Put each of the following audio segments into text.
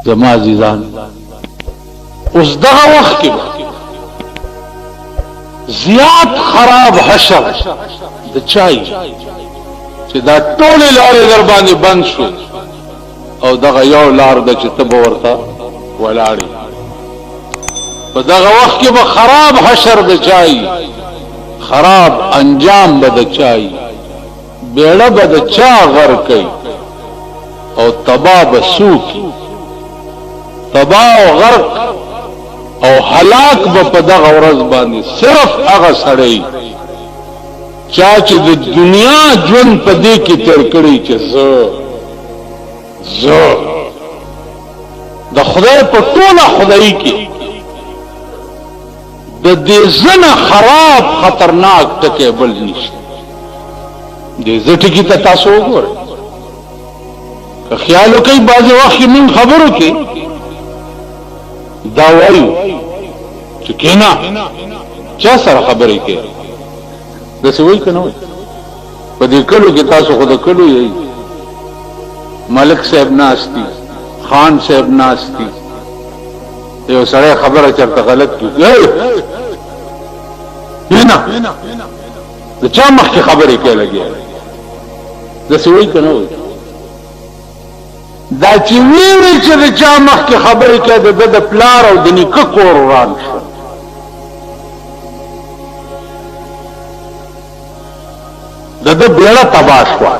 زما عزیزان اوس دغه وخت کې زیات خراب حشر د چای چې دا ټول لارې در باندې بند شو او دغه یو لار د چې تب ورته ولاړی په دغه وخت کې به خراب حشر د چای خراب انجام به د چای بیړه به د چا غر کوي او تبا به سوکی تبا او غرق او هلاک به په دغه ورځ باندې صرف هغه سړی چا چې د دنیا ژوند په دې کې تیر کړی چې زه د خدای په ټوله خدای کې د دې زنه خراب خطرناک ټکی بل نشته دې زه ټکی ته تاسو وګورئ که خیال وکړئ بعضې وخت کې موږ خبرو کې دا وایو چې کینا چا سره خبرې کوي داسې وایي که نه وایي په دې کلو کې تاسو خو د کلو یې ملک صاحب ناست دي خان صاحب ناست دي یو سړی خبره چرته غلط کړي نه د چا مخکې خبرې کوي لګیا داسې وایي که نه وایي دا چې ویوي چې د چا مخکې خبرې کوي د ده د پلار او د نیکه کور وران شو د ده بیړه تباه شوه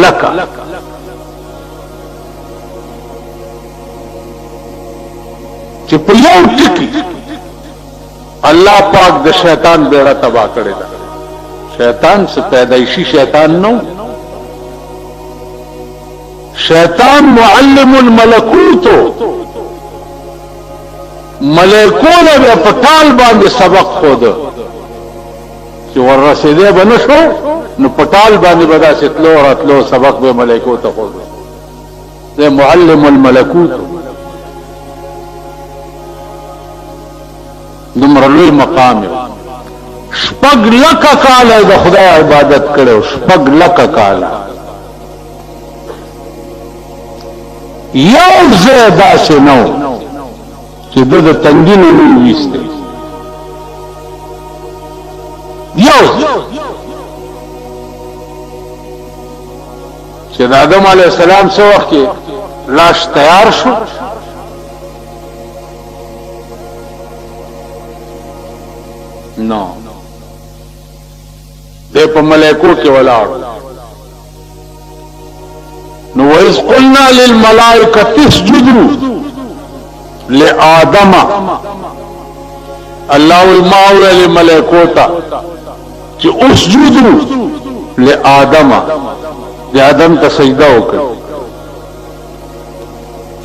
لکه چې په یو ټکي الله پاک د شیطان بیړه تباه کړې ده شیطان څه پیدایشي شیطان نو شیطان معلم الملکوت ملائکونه په ټال باندې سبق خود چې ورسېده به نشو نو په ټال باندې به داسې تلو راتلو سبق به ملائکو ته خود ده معلم الملکوت دومره لوی مقام شپږ لکه کاله د خدای عبادت کړو شپږ لکه کاله یو ځای داسې نه و چې ده د تنګي نه نه ویستی یو چې د آدم علیه السلام څه وخت کې لاش تیار شو نو دی په ملائکو کې ولاړ نو وَإِذْ قُلْنَا لِلْمَلَائِكَةِ اسْجُدُوا لِآدَمَ الله الماور لملائکو ته چې اسجدوا لآدم د آدم ته سجده وکړه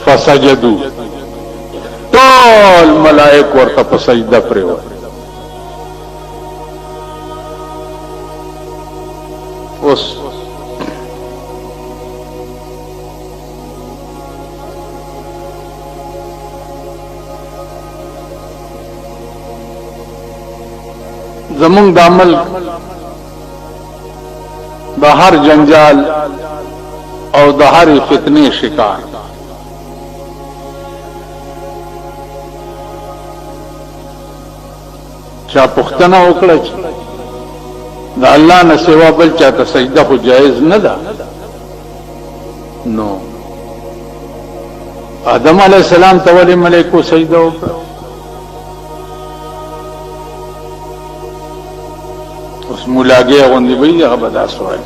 فسجدوا ټول ملائک ورته په سجده پریوت اوس زمونږ د عمل د هر جنجال او د هر فتنې شکار چا پوښتنه وکړه چې د الله نه سوا بل چاته سجده خو جایز نه ده نو آدم علیه السلام ته ولې ملائکو سجده وکړه اوس مولاګي غوندې وي هغه به داسې وایي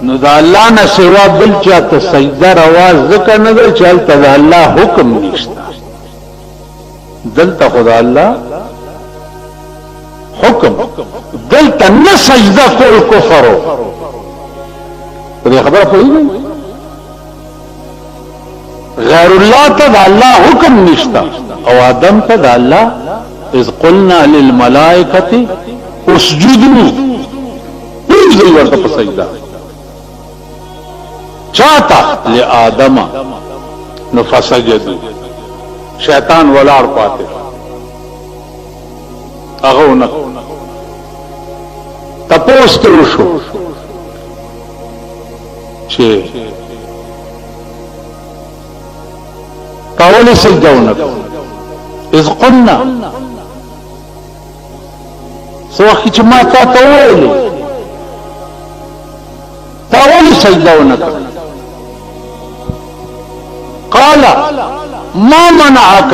نو د الله نه سوا بل چاته سجده روا ځکه نه ده چې هلته د الله حکم نشته دلته خدا الله حکم دلته نه سجده کول کفر په دې خبره پوهیږئ غیر الله ته د الله حکم نشته او آدم ته د الله اذ قلنا للملائکه اسجدوا ټول ورته په سجده چاته لآدم نو فسجدوا شیطان ولاړ پاتې هغه نه تپوس پوسټ وشو چې تاولې سجده ونکړه اذ قلنا سوخی چې ما تا ته وویلې تاولې سجده ونکړه قال ما منعك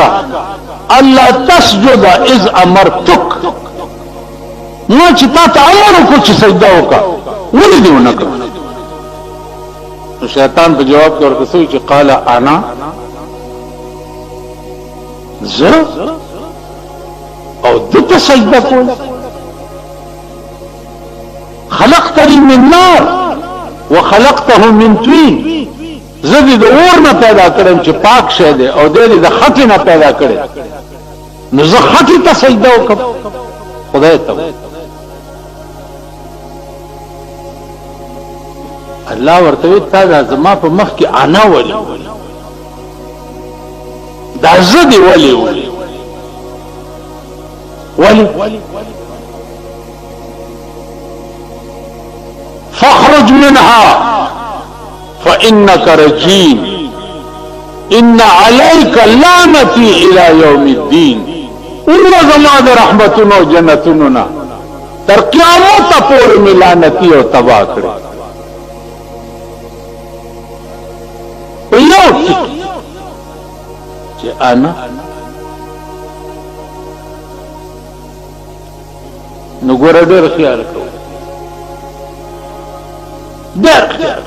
الا تسجد اذ امرتك ما چې تا ته امر وکړ چې سجده وکړه ولې دې ونکړه شیطان په جواب کې ورته وایي چې قال انا زه او دته سجده کول خلقتني من نار وخلقته من طين زه دې د اور نه پیدا کړم چې پاک شه دی او دې د خټې نه پیدا کړم نو زه خټې ته سجده وکړم خدای ته الله ورته تا دا زما په مخ کې انا ولي دا زه دې ولي فاخرج منها فإنك رجيم إن عليك لعنتي إلى يوم الدين ورزما د رحمتونو جنتونو نا تر قیامت پورې ملانتی او تباہ کړي یو چې انا نو ګوره ډېر خیال کوو ډېر خیال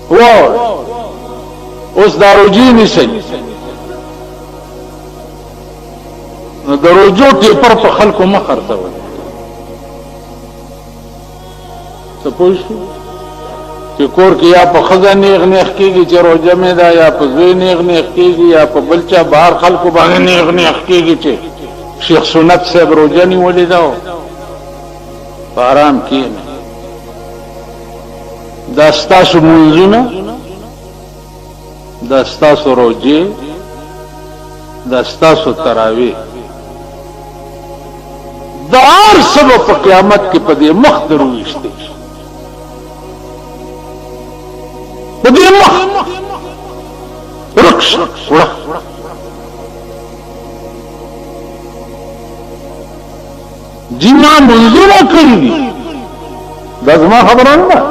وو اوس دا روجي نشي نو د روجو ټیپر په خلکو مخ خرڅول څه پوه شو چې کور کې یا په ښځه نیغ نیغ کېږي چې روژه مې ده یا په زوی نیغ نیغ کېږي یا په بل چا بهر خلکو باندې نیغ نیغ کېږي چې شیخ سنت صاحب روژه نیولې ده په آرام کښېنه دا ستاسو منځونه دا ستاسو روژې دا ستاسو تراویح دا هر څه به په قیامت کې په دې مخ درویشتې شي په دې مخ رکش جی ما منظوره کړی دي دا زما خبره نه ده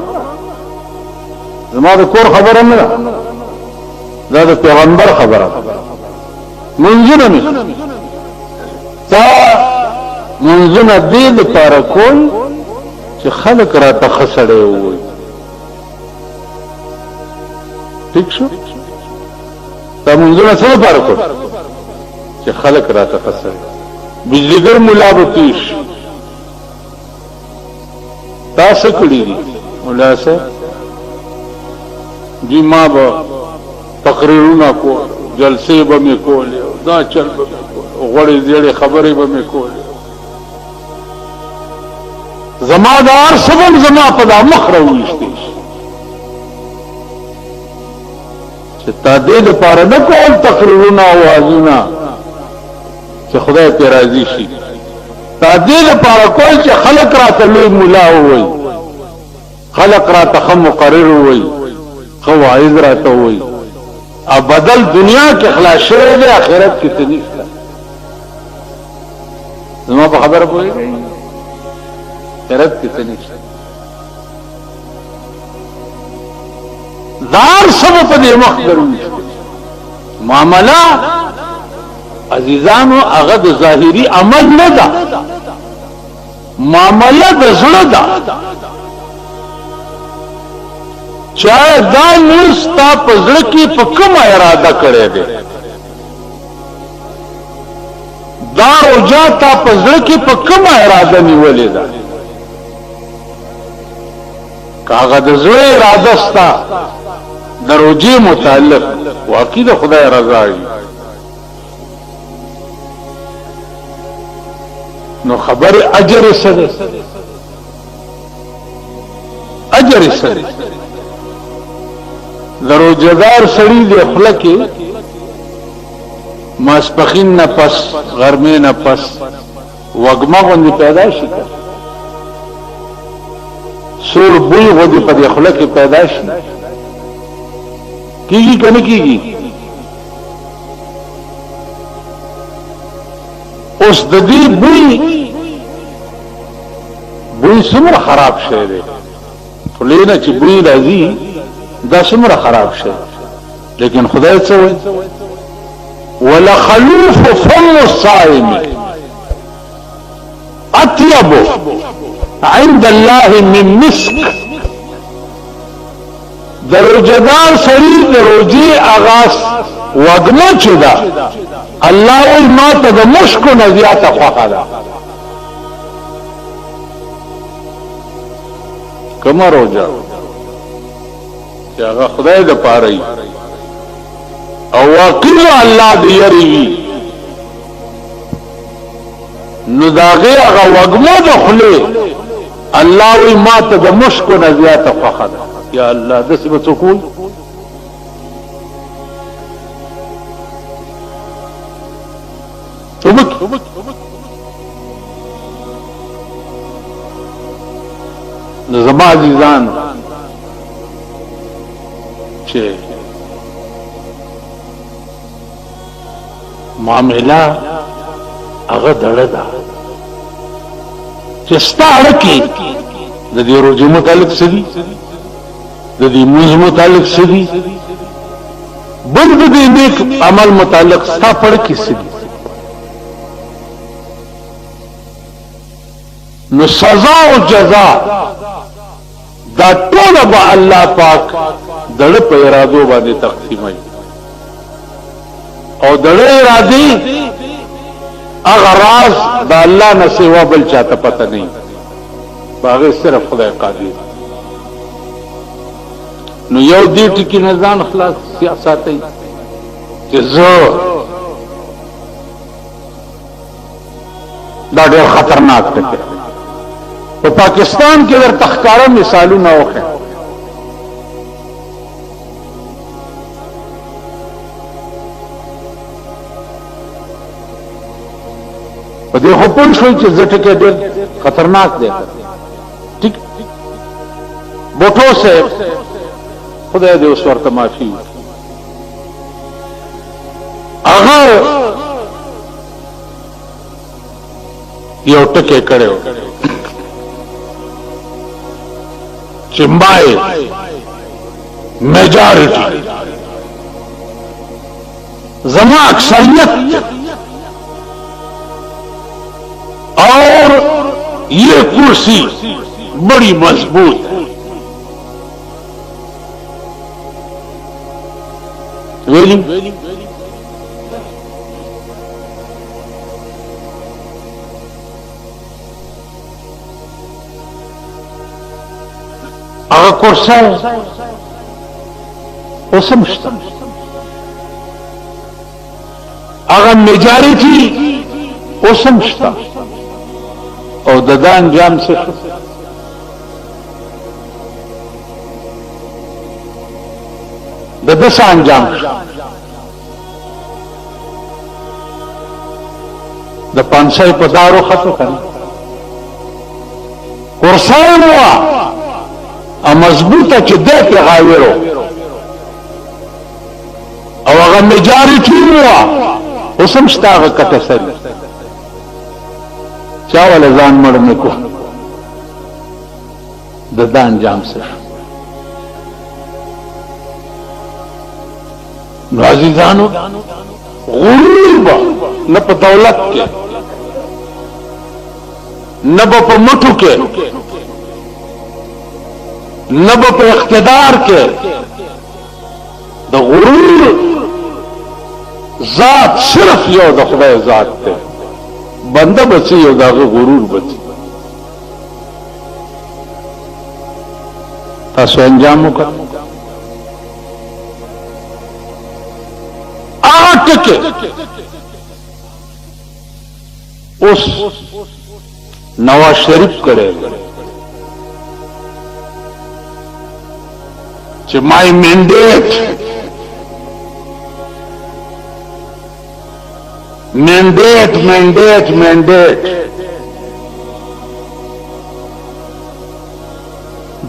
زما د کور خبره نه ده دا د پیغمبر خبره منظوره مې تا منځونه دې لپاره کول چې خلک راته ښه سړی ووایي ٹھیک شو تا منځونه څه لپاره کول چې خلک راته ښه سړی بجلیګر ملا به پیش تا څه کړي دي ملا صاحب جی ما به تقریرونه کول جلسې به مې کولې دا چل به مې کول غوړې زیړې خبرې به مې کولې زما دا هر څه به زما په دا مخ راوویشتې شي چې تا دې دپاره نه کول تقریرونه او وعظونه چې خدای پې راضي شي تا دې دپاره کول چې خلک راته لوی ملا ووایي خلق راته ښه مقرر ووایي ښه واعظ راته ووایي او بدل دنیا کې خلاص شوی دی آخرت کې څه نشته زما په خبره پوهېږئ آخرت کې څه نشته دا هر څه به په دې مخ درویشتې معامله عزیزانو هغه د ظاهري عمل نه ده معامله د زړه ده چاہے دا نور ستا په زړه کې په کومه اراده کړې ده دا روجا تا په زړه کې په کومه اراده نیولې ده کاغه د زړه اراده ستا د روجې متعلق واقعي د خدای رضا وي نو خبر اجر سره اجر سره دروجدار سړی دی خپل کې ماسپخین نه پس غرمې نه پس وګما غوندې پیدا شي سور بوی غدی په دې خوله کې پیدا شي کیږي کنه کیږي اوس د دې بوی څومره خراب شي دی خلینا چې بوی راځي دا څومره خراب شي لیکن خدای څه وایي ولخلوف فم الصائم اطيب عند الله من مسك دروجدار سړي د روزي اغاز وګمه چدا الله ول ما ته د مشکو نه زیاته خوخه ده کومه روزه چې هغه خدای د پاره او واقعا الله دې یری نو داغه هغه وګمه د خله الله وی ما ته د مشکو نه زیاته خوخه ده یا الله دسه بتقول توبک زما عزیزان چې معاملہ هغه دړه ده چې ستاره کې د دې روزي متعلق سړي د دې موږ متعلق سړي بل د دې نیک عمل متعلق ستا پړ کې سړي نو سزا او جزاء دا ټول به الله پاک دړه په ارادو باندې تقسیموي او دړه ارادي اغه راز دا الله نه سوا بل چاته پته نه باغه صرف خدای قادر نو یو دې ټکی نه ځان خلاص سیاستي چې زه دا ډېر خطرناک دی په پاکستان کې ور تخکاره مثالونه وکړه په دې خو پوه شوي چې زه ټکی ډېر خطرناک دی ټیک بوټو صاحب خدای دې اوس ورته معافي هغه یو ټکی کړو چې مای میجارټي زما اکثریت اور یہ کرسی بڑی مضبوط ہے اگر کرسا ہے وہ سمجھتا اگر میجارٹی وہ سمجھتا او د دا انجام څه شو د دسه انجام شو د پانسای په دارو خطو کنه ورسای نو ا مضبوطه چې د په غاویرو او هغه میجارټي نو اوسم شتاغه کته سره چاول ځان مړ نکو د دا انجام سره نو عزیزانو غرور با نه په دولت کې نه په مټو کې نه په اقتدار کې د غرور ذات صرف یو د خدای ذات ته بنده بچي یو داغه غرور بچي تاسو انجام وکړه آټکه اوس نواز شریف کړي چې مای منډیټ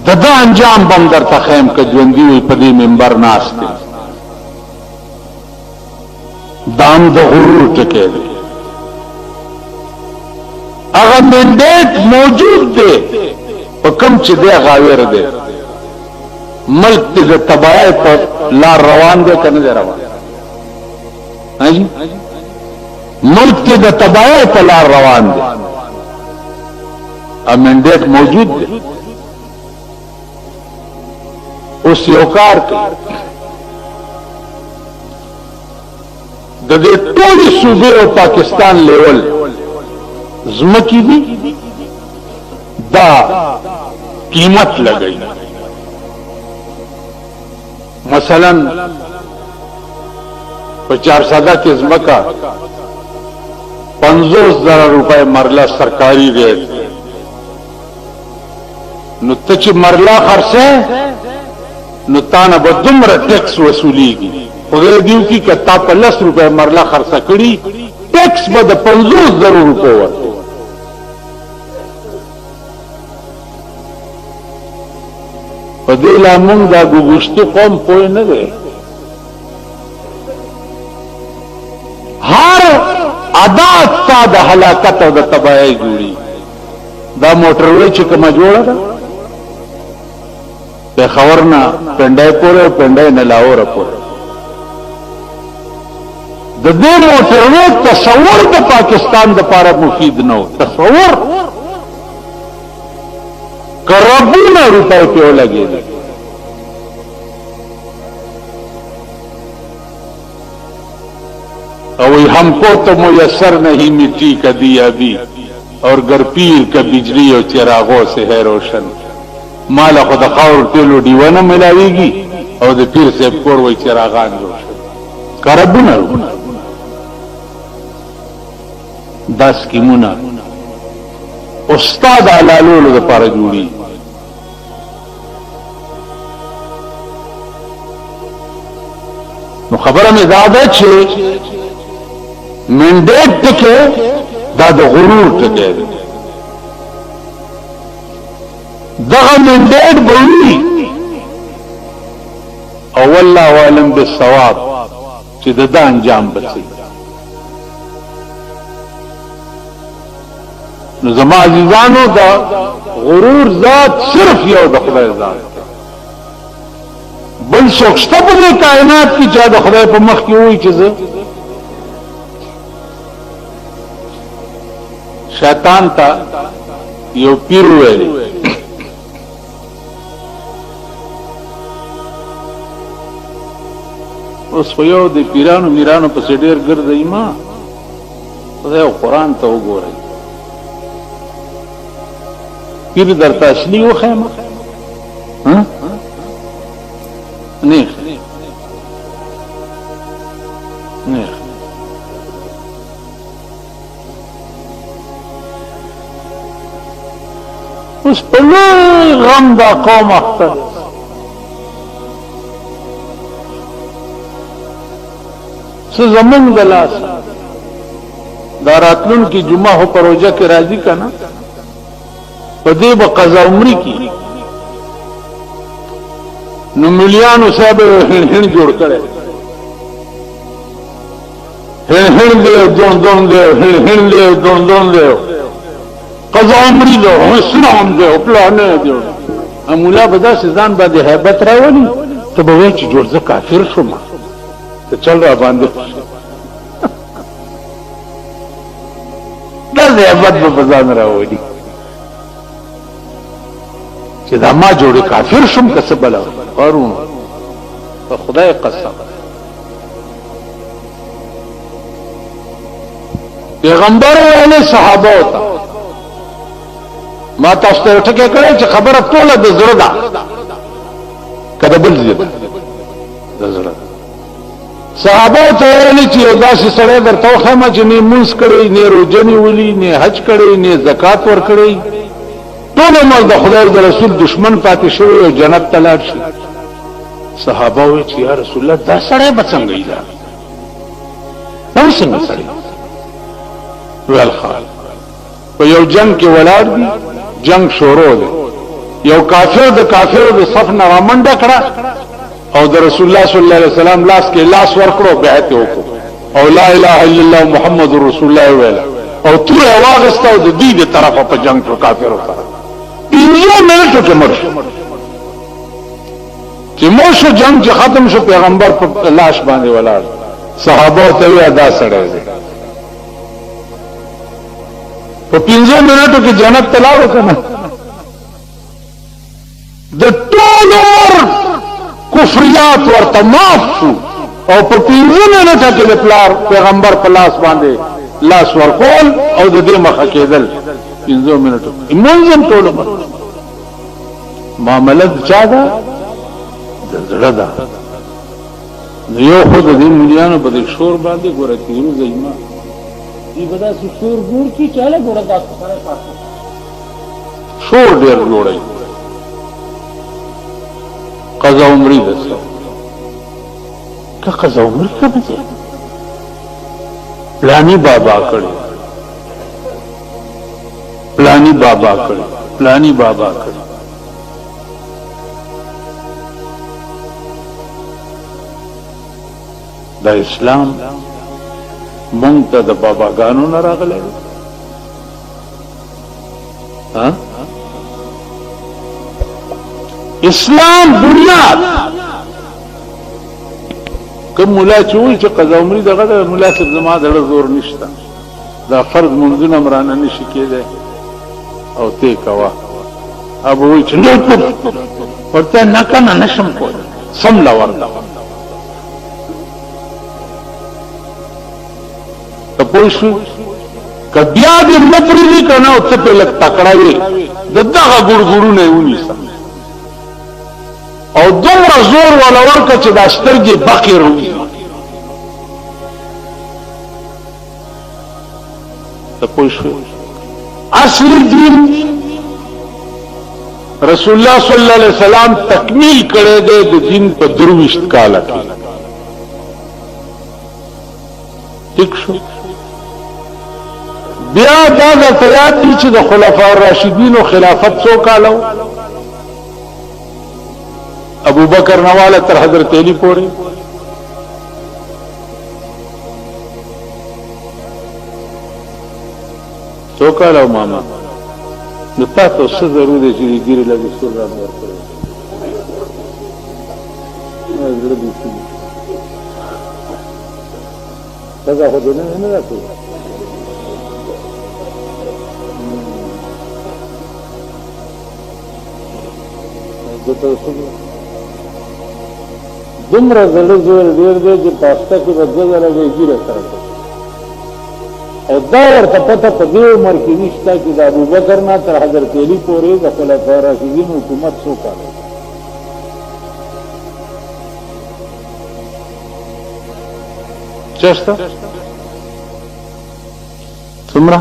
دغه انجام بم در تخیم ک ژوندۍ وي په دې منبر ناست دام د غرور ټکی دی هغه منډیټ موجود دی په کوم چې دی غاویر دی ملک دې د تباہی په لار روان دی کنه دی روان هاجی ملک دې د تباہی په لار روان دی ا منډیټ موجود دی اوس یو کار کوي د دې ټول صوبې او پاکستان لیول زمکی دی دا قیمت لګئی مثلا په 400 کې زمکا 50,000 روپے مرله سرکاری ریټ نو ته چې مرله خرڅه نو تانه به دومره ټیکس وصولیږي خدای دیو کی کتا په 10 روپے مرله خرڅه کړي ټیکس به د 50,000 روپے ورته په دې لا مونږ دا ګوښتو قوم پوه نه دی هر عادت تا د هلاکت او د تباہی جوړي دا موټر وی چې کومه جوړه ده په خبرنا پندای پورې پندای نه لاور پورې د دې موټر وی تصور د پاکستان د لپاره مفید نه و تصور کربونه روپے په لګي او हमको तो मुयसर नहीं मिट्टी का दिया भी और गरपीर का बिजली और चिरागों से है रोशन माला खुद खौर टेलो दीवाना मिलावेगी और दे पीर से कोर वही चिरागान रोशन करबुना दस की मुना استاد علالولو د پاره جوړي نو خبره مې دا ده چې منډیټ ټکه دا د غرور ټکه دی دغه منډیټ بوي او والله عالم بالصواب چې د انجام بچي نو زما عزیزانو دا غرور ذات صرف یو د خدای ذات بل څوک شته په کائنات کې چې د خدای په مخ کې وایي چې شیطان تا یو پیر ویلی اوس خو یو د پیرانو میرانو په ډېر ګرځي ما خدای قرآن ته وګورئ پیر درته اصلي وخیمه نیخ اوس په لوی غم دا قوم اخته څه زمونږ د لاسه دا راتلونکي جمعه هو پروژه کې راځي که نه په دې به قضا عمري کی نو مليانو صاحب هن جوړ کړي هن دې دون دې هن دې قضا عمري له اسلام دې پلان دې مولا بدا سزان باندې hebat راولي ته به وای چې جوړ ز کافر شوم ته چل را باندې دا hebat په ځان راولي چې دا ما جوړي کافر شم کسب بلا قارون په خدای قسم پیغمبر علیه صحابه وتا ما تاسو ته ټکه کړی چې خبره ټوله د زړه ده کله بل دې د زړه صحابه ته ویلي چې داسې سړی درته خمه چې نه مونږ کړی نه روزنی ولي نه حج کړی نه زکات ور کړی ټول عمر د خدای د رسول دشمن پاتې شوی او جنت ته لاړ شي صحابه وی چې یا رسول الله دا سړی بڅنګ ایدا نو څنګه سړی ویل خال په یو جنگ کې ولاړ دي جنگ شروع دی یو کافر د کافر د صف نه رامنډه کړه او د رسول الله صلی الله علیه وسلم لاس کې لاس ورکړو بیعت وکړو او لا اله الا الله محمد رسول الله ویل او تو واغسته او د دې د طرفه په جنگ شو کافرو سره 15 منټو کې مړ چې موشو جنگ چې ختم شو پیغمبر په لاش باندې ولاړ صحابه ته وی ادا سره په 15 منټو کې جنت تلاو کنه د ټول عمر کفریات ورته معاف شو او په 15 منټو کې د پلار پیغمبر په لاس باندې لاس ورکول او د دې مخه کېدل 15 منټو منظم ټول عمر معاملات چا ده زړه ده یو خود دې مليانو په دې شور باندې ګوره تیرو زېما دې بدا شور ګور کی چاله ګوره تاسو سره پاتې شور ډېر جوړي قضا عمرې ده که قضا عمرې کبه دي پلانی بابا کړي پلانی بابا کړي پلانی بابا کړي دا اسلام مونږ ته د باباګانو نه راغلی ها اسلام بنیاد کوم مولا چې وایي چې قضا عمرې دغه د مولا صاحب زما د زور نشته دا فرض منځونه مرانه نشي کېدی او ته کوه ابو وایي چې نه ورته نه کنه نشم کولی سم لا ورته پوښو کبیا دې مپرې کنه او ته په لک تکړاوي دغه ګورګورونه ونیسه او دومره زور ولا ورکه چې د سترګې بقیر وي ته پوښو اصل دین رسول الله صلی الله علیه وسلم تکمیل کړی دی د دین په 23 کال کې ٹھیک شو بیا دا د فیات دي چې د خلفاء الراشدین او خلافت څو کالو ابو بکر نواله تر حضرت علی پورې څو کالو ماما نو تاسو څه ضروري دي چې ګیره لګي سور را ورکړي زړه دې څنګه هو دې نه راځي دومره زړه زور ډېر دی چې پاسته کې به 2 ځله ګیره سره او دا ورته پته په دې عمر کې نشته چې د ابوبکر نه تر حضرت علی پورې د خلفاء راشدین حکومت څو کال چشته څومره